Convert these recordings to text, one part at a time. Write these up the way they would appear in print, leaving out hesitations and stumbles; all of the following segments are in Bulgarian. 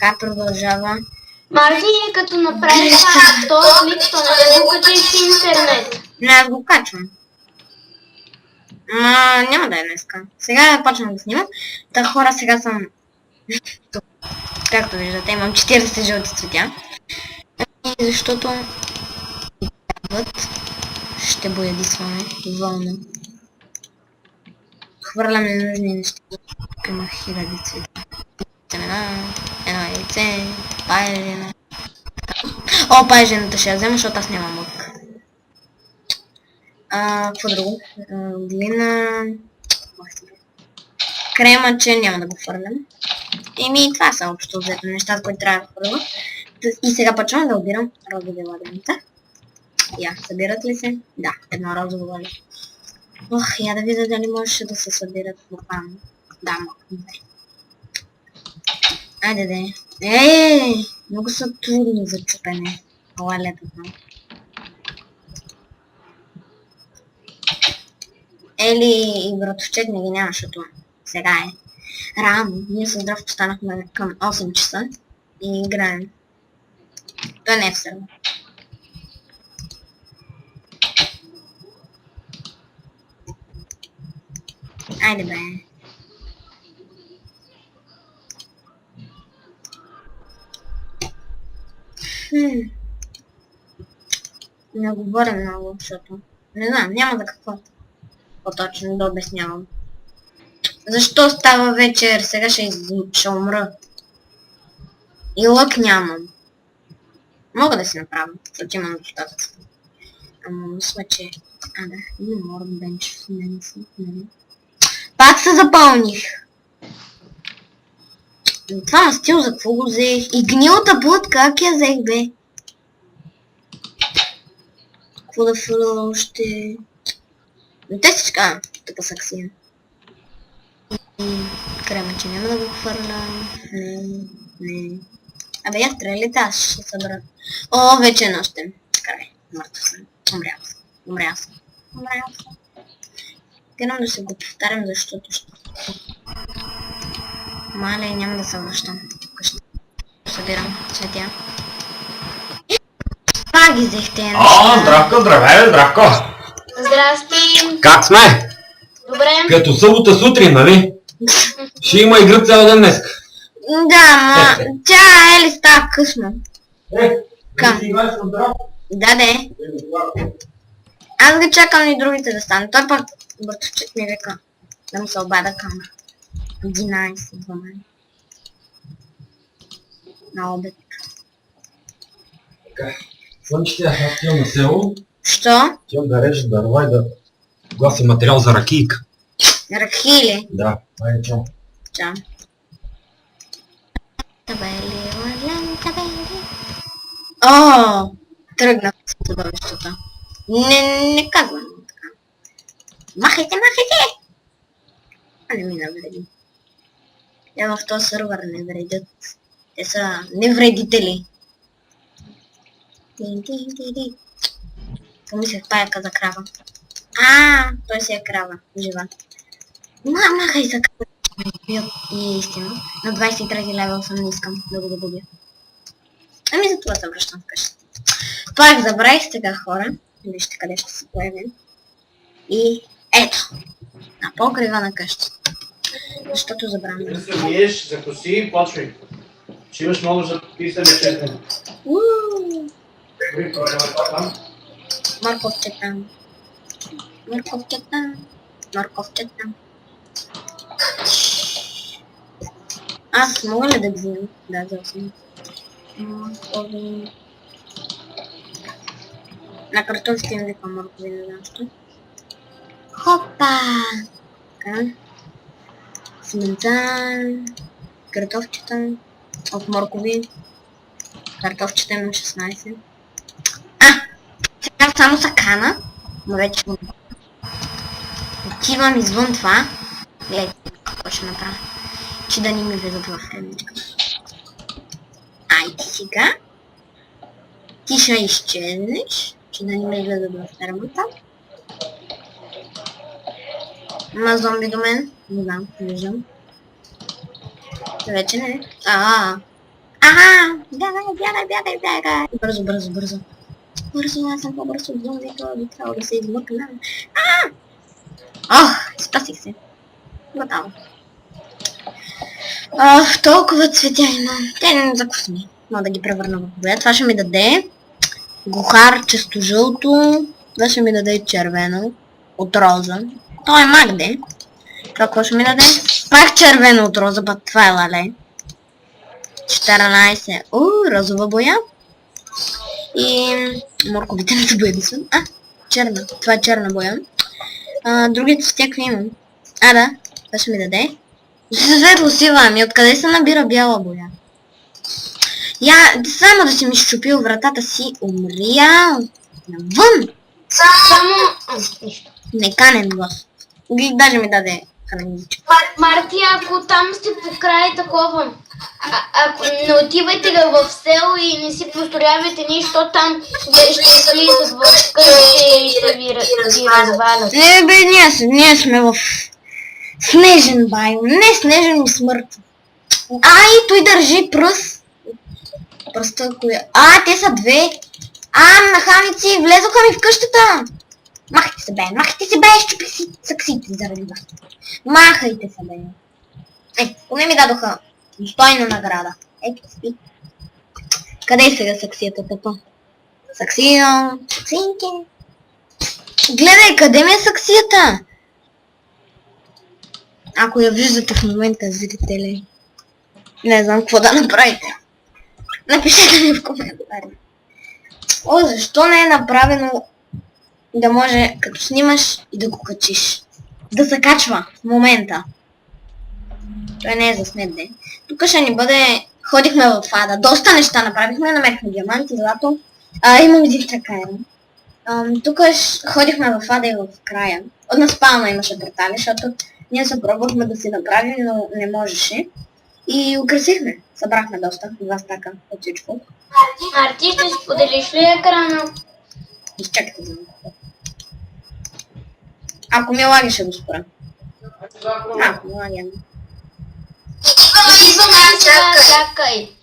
Така продължава. Марти, като направиш този клип, то не го качиш в интернет. Не, аз го качвам. Няма да е днеска. Сега почвам да снимам. Та хора, сега съм... Както виждате, имам 40 жълти цветя. Защото... ще боядисваме вълна. Хвърляме ненужни неща. Има хиляди цвета. Семена, едно яйце, паежина. О, паежината ще я взема, защото аз нямам лък. Какво друго? Глина... Крема, че няма да го хвърлям. Еми, това са общо взето неща, които трябва да хвърля. И сега почвам да обирам розови ладените. Я, събират ли се? Да, едно розово ладе. Ох, я да видя дали можеше да се събират буквално. Да, мога. Айде де. Много са трудни за чупене. Ладетата. Или и братовчет не ги няма, защото сега е рано. Ние с Здравко станахме към 8 часа и играем. Той не е в сърва. Айде бе. Не говоря много, защото... Не знам, няма да какво. По-точно да обяснявам. Защо става вечер? Сега ще умра. И лък нямам. Мога да си направя, защото имам достатъчно. Ама мисля, че... да, има морбенч в мен си. Пак се запълних. Това мастил за какво го взех? И гнилата плът как я взех, бе? Какво да фърля още? Те си така, тъпа саксия. Крема, че няма да го хвърлям. Не. Абе, я стрелите, аз ще събра. О, вече е нощем. Край, мъртъв съм. Умрял съм. Гледам да се го повтарям, защото ще... Мале, няма да се връщам. Къща. Събирам цветя. Пак ги взехте една. О, здравко, здравей, здравко! Здрасти! Как сме? Добре. Като събота сутрин, нали? Ще има игра цял ден днес. Да, ма... Тя Ели става късно. Към? Ти играеш на здравко? Да, де. Аз ги чакам и другите да станат. Той пък братовчет ми века да му се обада към 11-12. На обед. Така. Слънчите, аз отивам на село. Що? Отивам да режа дърва и да глася материал за ракийка. Рахили. Да, айде чао. Чао. Табели, лален, табели. О, тръгнах с чудовищата. Не казвам така. Махайте! А не ми навреди. Я в този сървър не вредят. Те са невредители. Помислях паяка за крава. Той си е крава. Жива. Махай за крава. И е истина. На 23 левел съм, не искам да го добудя. Ами за това се връщам вкъщи. Пак забравих сега, хора. Вижте къде ще се появим. И ето. На покрива на къщи. Защото забравям. Да се миеш, закуси и почвай. Ще имаш много за писане четене. Морковчета. Аз мога ли да взимам? Да, взел съм. Моркови. На картофите им викам моркови, не знам що. Хопа! Така. Семенца. Картофчета. От моркови. Картофчета има 16. Сега само са кана. Но вече отивам извън това. Гледайте какво ще направя. Че да не ми влезат в храничка. Айде сега. Ти ще изчезнеш. Че да не ми влезат в фермата. Има зомби до мен. Не знам, не виждам. Вече не. Ага! Бягай! Бързо. Бързо, аз съм по-бързо от зомбито, би трябвало да се измъкна. Ох, спасих се. Готово. Толкова цветя имам. Те не закусни. Мога да ги превърна в боя. Това ще ми даде гохар, често жълто. Това ще ми даде червено. От роза. Той е магде. Това какво ще ми даде? Пак червено от роза, път това е лале. 14. Розова боя. И морковите не са боя са. Черна. Това е черна боя. Другите цветя какви имам? Да. Това ще ми даде. Светло сива, ами откъде се набира бяла боя? Само да си ми щупил вратата си, умря. Навън! Само... нищо. Неканен гост. Даже ми даде храничка. Марти, ако там сте по край такова, ако не отивайте в село и не си построявайте нищо, там ще влизат в къщи и ще ви развалят. Не бе, ние сме в снежен байо. Не снежен и смърт. И той държи пръст. Пръста коя? Те са две. Нахалници, влезоха ми в къщата. Махайте се бе, щупи си саксите заради вас. Махайте се бе. Поне ми дадоха достойна награда. Ето спи. Къде е сега саксията тъпа? Саксинки. Гледай, къде ми е саксията? Ако я виждате в момента, зрители, не знам какво да направите. Напишете ми в коментари. Защо не е направено да може, като снимаш и да го качиш? Да се качва в момента. Той не е заснет ден. Тук ще ни бъде... Ходихме в ада. Доста неща направихме. Намерихме диаманти, злато. Имам един така. Тук ходихме в ада и в края. На спална имаше портали, защото ние се пробвахме да си направим, но не можеше. И украсихме. Събрахме доста. 2 стака от всичко. Марти, ще споделиш ли екрана? Изчакайте за малко. Ако ми лаги, ще го спра. Ако ми лаги. Чакай.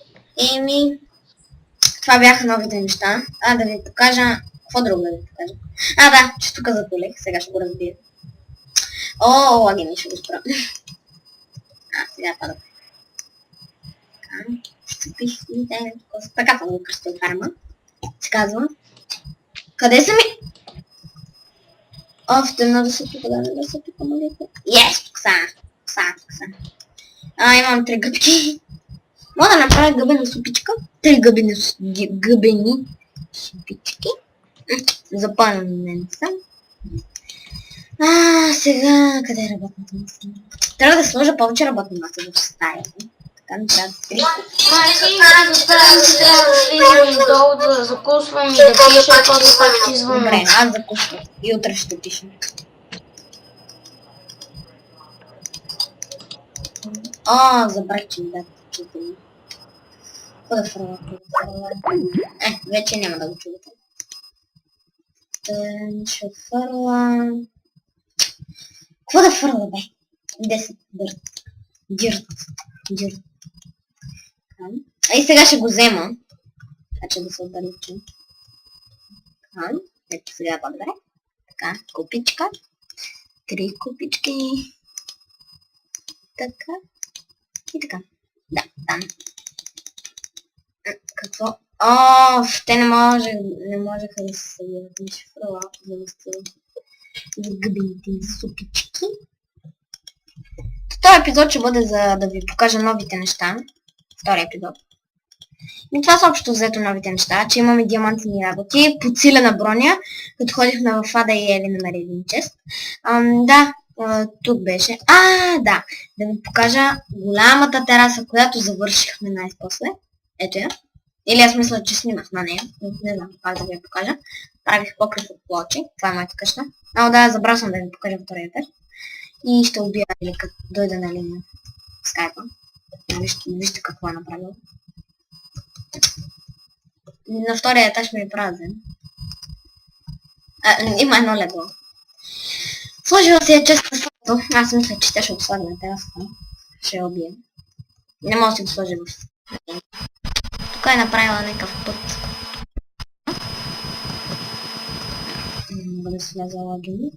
Това бяха новите неща. Да ви покажа... Какво друго да ви покажа? Да, че тук запулех. Сега ще го разбия. Лаги ми, ще го спра. Сега пада. Така съм го кръстил карма. Се казва. Къде са ми? В тъмно да се тук, да се тук, молите. Тук са. Имам 3 гъбки. Мога да направя гъбена супичка. 3 гъбени супички. Запълнен съм. Сега къде е работната маса? Трябва да сложа повече работна маса в стаята. Така не трябва да се... Марти, трябва да слизам долу да закусвам и да пиша, после пак ще извън. Добре, аз закусвам. И утре ще пиша. Забрах, че ми да чуете ми. Какво да фърла? Вече няма да го чувате. Ще фърла... Какво да фърла, бе? 10 дирт. И сега ще го взема. Да се отдалечим. Ето сега по-добре. Така, купичка. 3 купички. Така. И така. Да, там. Какво? Те не можеха да се събират. Не ще фърла, за да сте загъбените супички. Този епизод ще бъде за да ви покажа новите неща. Втори епизод. И това са общо взето новите неща, че имаме диамантени работи, подсилена броня, като ходихме в ада и Ели намери един чест. Тук беше. Да ви покажа голямата тераса, която завършихме най-после. Ето я. Или аз мисля, че снимах на нея. Не знам как да ви я покажа. Правих покрив от плочи. Това е моята къща. Забрал съм да ви покажа втория етаж. И ще убия, или като дойда на линия в скайпа. Вижте какво е направил. На втория етаж ми е празен. Има едно легло. Сложила си я често слото. Аз мисля, че тя ще го слагна на терасата. Ще я убия. Не мога да си го сложа в... Кой е направила някакъв път? Да сляза логин.